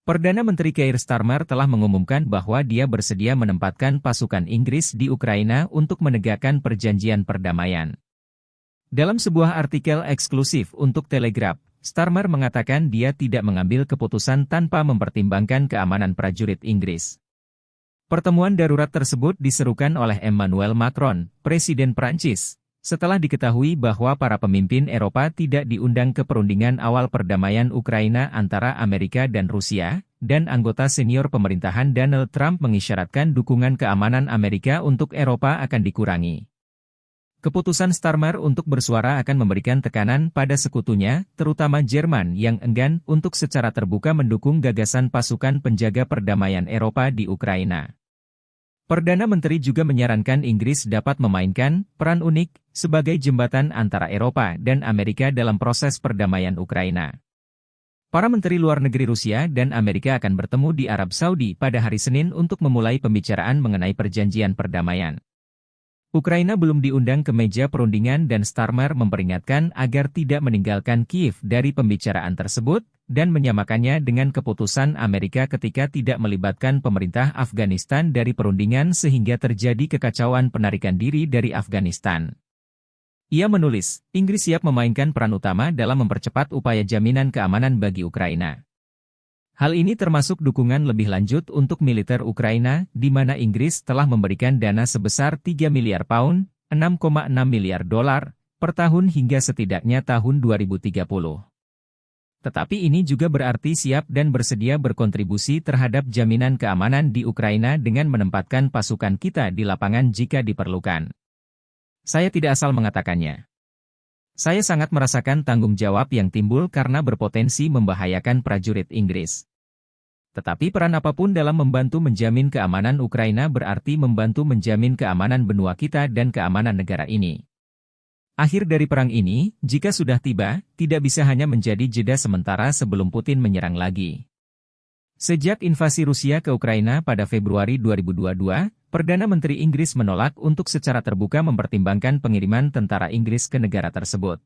Perdana Menteri Keir Starmer telah mengumumkan bahwa dia bersedia menempatkan pasukan Inggris di Ukraina untuk menegakkan perjanjian perdamaian. Dalam sebuah artikel eksklusif untuk Telegraph, Starmer mengatakan dia tidak mengambil keputusan tanpa mempertimbangkan keamanan prajurit Inggris. Pertemuan darurat tersebut diserukan oleh Emmanuel Macron, Presiden Prancis, setelah diketahui bahwa para pemimpin Eropa tidak diundang ke perundingan awal perdamaian Ukraina antara Amerika dan Rusia, dan anggota senior pemerintahan Donald Trump mengisyaratkan dukungan keamanan Amerika untuk Eropa akan dikurangi. Keputusan Starmer untuk bersuara akan memberikan tekanan pada sekutunya, terutama Jerman yang enggan untuk secara terbuka mendukung gagasan pasukan penjaga perdamaian Eropa di Ukraina. Perdana Menteri juga menyarankan Inggris dapat memainkan peran unik sebagai jembatan antara Eropa dan Amerika dalam proses perdamaian Ukraina. Para menteri luar negeri Rusia dan Amerika akan bertemu di Arab Saudi pada hari Senin untuk memulai pembicaraan mengenai perjanjian perdamaian. Ukraina belum diundang ke meja perundingan dan Starmer memperingatkan agar tidak meninggalkan Kiev dari pembicaraan tersebut, dan menyamakannya dengan keputusan Amerika ketika tidak melibatkan pemerintah Afghanistan dari perundingan sehingga terjadi kekacauan penarikan diri dari Afghanistan. Ia menulis, Inggris siap memainkan peran utama dalam mempercepat upaya jaminan keamanan bagi Ukraina. Hal ini termasuk dukungan lebih lanjut untuk militer Ukraina, di mana Inggris telah memberikan dana sebesar 3 miliar pound, $6,6 miliar per tahun hingga setidaknya tahun 2030. Tetapi ini juga berarti siap dan bersedia berkontribusi terhadap jaminan keamanan di Ukraina dengan menempatkan pasukan kita di lapangan jika diperlukan. Saya tidak asal mengatakannya. Saya sangat merasakan tanggung jawab yang timbul karena berpotensi membahayakan prajurit Inggris. Tetapi peran apapun dalam membantu menjamin keamanan Ukraina berarti membantu menjamin keamanan benua kita dan keamanan negara ini. Akhir dari perang ini, jika sudah tiba, tidak bisa hanya menjadi jeda sementara sebelum Putin menyerang lagi. Sejak invasi Rusia ke Ukraina pada Februari 2022, Perdana Menteri Inggris menolak untuk secara terbuka mempertimbangkan pengiriman tentara Inggris ke negara tersebut.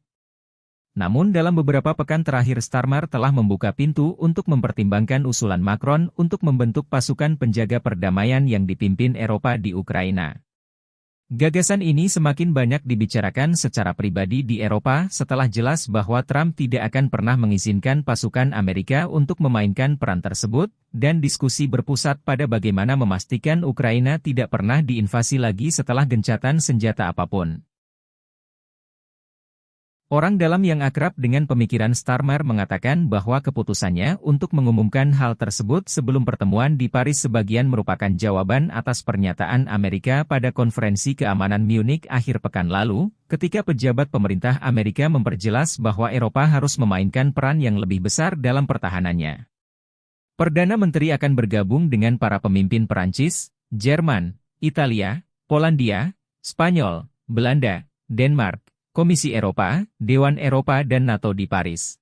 Namun dalam beberapa pekan terakhir Starmer telah membuka pintu untuk mempertimbangkan usulan Macron untuk membentuk pasukan penjaga perdamaian yang dipimpin Eropa di Ukraina. Gagasan ini semakin banyak dibicarakan secara pribadi di Eropa setelah jelas bahwa Trump tidak akan pernah mengizinkan pasukan Amerika untuk memainkan peran tersebut, dan diskusi berpusat pada bagaimana memastikan Ukraina tidak pernah diinvasi lagi setelah gencatan senjata apapun. Orang dalam yang akrab dengan pemikiran Starmer mengatakan bahwa keputusannya untuk mengumumkan hal tersebut sebelum pertemuan di Paris sebagian merupakan jawaban atas pernyataan Amerika pada konferensi keamanan Munich akhir pekan lalu, ketika pejabat pemerintah Amerika memperjelas bahwa Eropa harus memainkan peran yang lebih besar dalam pertahanannya. Perdana Menteri akan bergabung dengan para pemimpin Perancis, Jerman, Italia, Polandia, Spanyol, Belanda, Denmark, Komisi Eropa, Dewan Eropa dan NATO di Paris.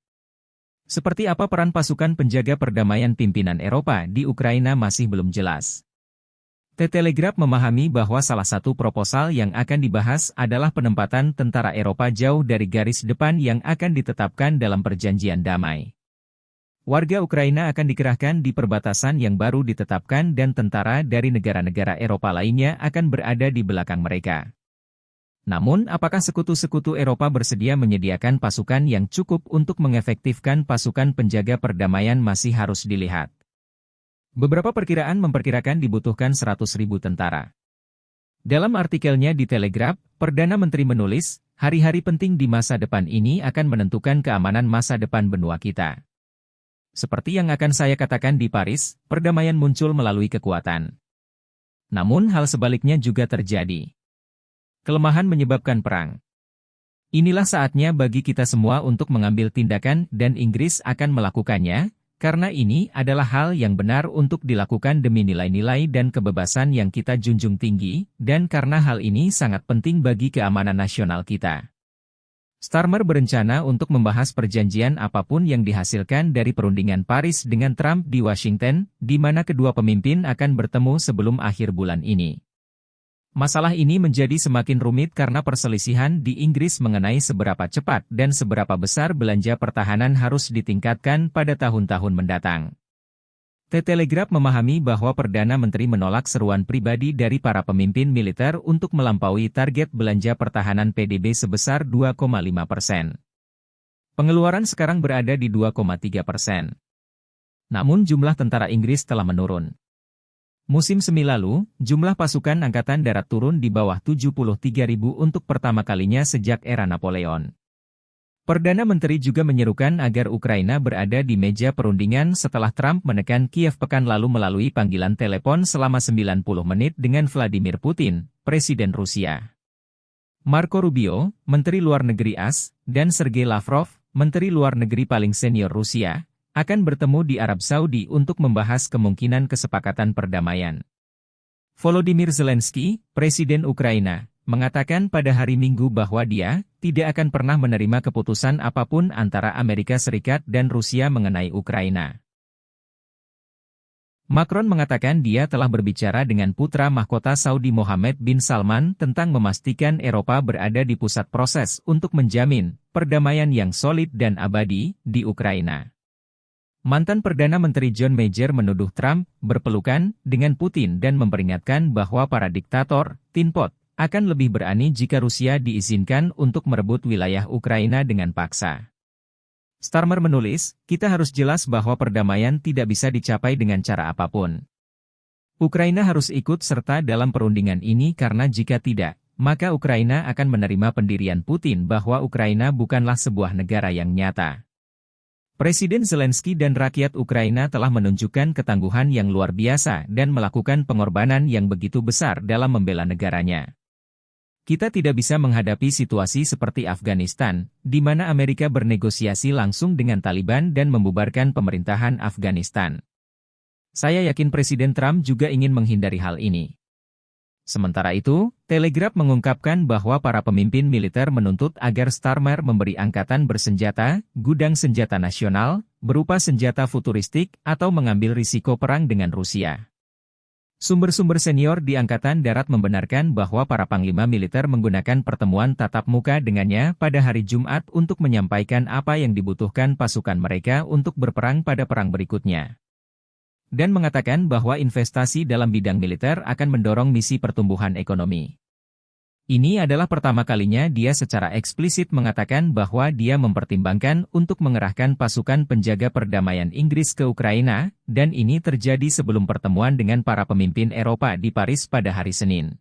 Seperti apa peran pasukan penjaga perdamaian pimpinan Eropa di Ukraina masih belum jelas. The Telegraph memahami bahwa salah satu proposal yang akan dibahas adalah penempatan tentara Eropa jauh dari garis depan yang akan ditetapkan dalam perjanjian damai. Warga Ukraina akan dikerahkan di perbatasan yang baru ditetapkan dan tentara dari negara-negara Eropa lainnya akan berada di belakang mereka. Namun, apakah sekutu-sekutu Eropa bersedia menyediakan pasukan yang cukup untuk mengefektifkan pasukan penjaga perdamaian masih harus dilihat. Beberapa perkiraan memperkirakan dibutuhkan 100.000 tentara. Dalam artikelnya di Telegraph, Perdana Menteri menulis, hari-hari penting di masa depan ini akan menentukan keamanan masa depan benua kita. Seperti yang akan saya katakan di Paris, perdamaian muncul melalui kekuatan. Namun hal sebaliknya juga terjadi. Kelemahan menyebabkan perang. Inilah saatnya bagi kita semua untuk mengambil tindakan dan Inggris akan melakukannya, karena ini adalah hal yang benar untuk dilakukan demi nilai-nilai dan kebebasan yang kita junjung tinggi, dan karena hal ini sangat penting bagi keamanan nasional kita. Starmer berencana untuk membahas perjanjian apapun yang dihasilkan dari perundingan Paris dengan Trump di Washington, di mana kedua pemimpin akan bertemu sebelum akhir bulan ini. Masalah ini menjadi semakin rumit karena perselisihan di Inggris mengenai seberapa cepat dan seberapa besar belanja pertahanan harus ditingkatkan pada tahun-tahun mendatang. The Telegraph memahami bahwa Perdana Menteri menolak seruan pribadi dari para pemimpin militer untuk melampaui target belanja pertahanan PDB sebesar 2,5%. Pengeluaran sekarang berada di 2,3%. Namun jumlah tentara Inggris telah menurun. Musim semi lalu, jumlah pasukan Angkatan Darat turun di bawah 73.000 untuk pertama kalinya sejak era Napoleon. Perdana Menteri juga menyerukan agar Ukraina berada di meja perundingan setelah Trump menekan Kiev pekan lalu melalui panggilan telepon selama 90 menit dengan Vladimir Putin, Presiden Rusia. Marco Rubio, Menteri Luar Negeri AS, dan Sergei Lavrov, Menteri Luar Negeri paling senior Rusia, akan bertemu di Arab Saudi untuk membahas kemungkinan kesepakatan perdamaian. Volodymyr Zelensky, Presiden Ukraina, mengatakan pada hari Minggu bahwa dia tidak akan pernah menerima keputusan apapun antara Amerika Serikat dan Rusia mengenai Ukraina. Macron mengatakan dia telah berbicara dengan putra mahkota Saudi Mohammed bin Salman tentang memastikan Eropa berada di pusat proses untuk menjamin perdamaian yang solid dan abadi di Ukraina. Mantan Perdana Menteri John Major menuduh Trump berpelukan dengan Putin dan memperingatkan bahwa para diktator, Tin Pot, akan lebih berani jika Rusia diizinkan untuk merebut wilayah Ukraina dengan paksa. Starmer menulis, kita harus jelas bahwa perdamaian tidak bisa dicapai dengan cara apapun. Ukraina harus ikut serta dalam perundingan ini karena jika tidak, maka Ukraina akan menerima pendirian Putin bahwa Ukraina bukanlah sebuah negara yang nyata. Presiden Zelensky dan rakyat Ukraina telah menunjukkan ketangguhan yang luar biasa dan melakukan pengorbanan yang begitu besar dalam membela negaranya. Kita tidak bisa menghadapi situasi seperti Afghanistan, di mana Amerika bernegosiasi langsung dengan Taliban dan membubarkan pemerintahan Afghanistan. Saya yakin Presiden Trump juga ingin menghindari hal ini. Sementara itu, Telegraph mengungkapkan bahwa para pemimpin militer menuntut agar Starmer memberi angkatan bersenjata, gudang senjata nasional, berupa senjata futuristik, atau mengambil risiko perang dengan Rusia. Sumber-sumber senior di Angkatan Darat membenarkan bahwa para panglima militer menggunakan pertemuan tatap muka dengannya pada hari Jumat untuk menyampaikan apa yang dibutuhkan pasukan mereka untuk berperang pada perang berikutnya. Dan mengatakan bahwa investasi dalam bidang militer akan mendorong misi pertumbuhan ekonomi. Ini adalah pertama kalinya dia secara eksplisit mengatakan bahwa dia mempertimbangkan untuk mengerahkan pasukan penjaga perdamaian Inggris ke Ukraina, dan ini terjadi sebelum pertemuan dengan para pemimpin Eropa di Paris pada hari Senin.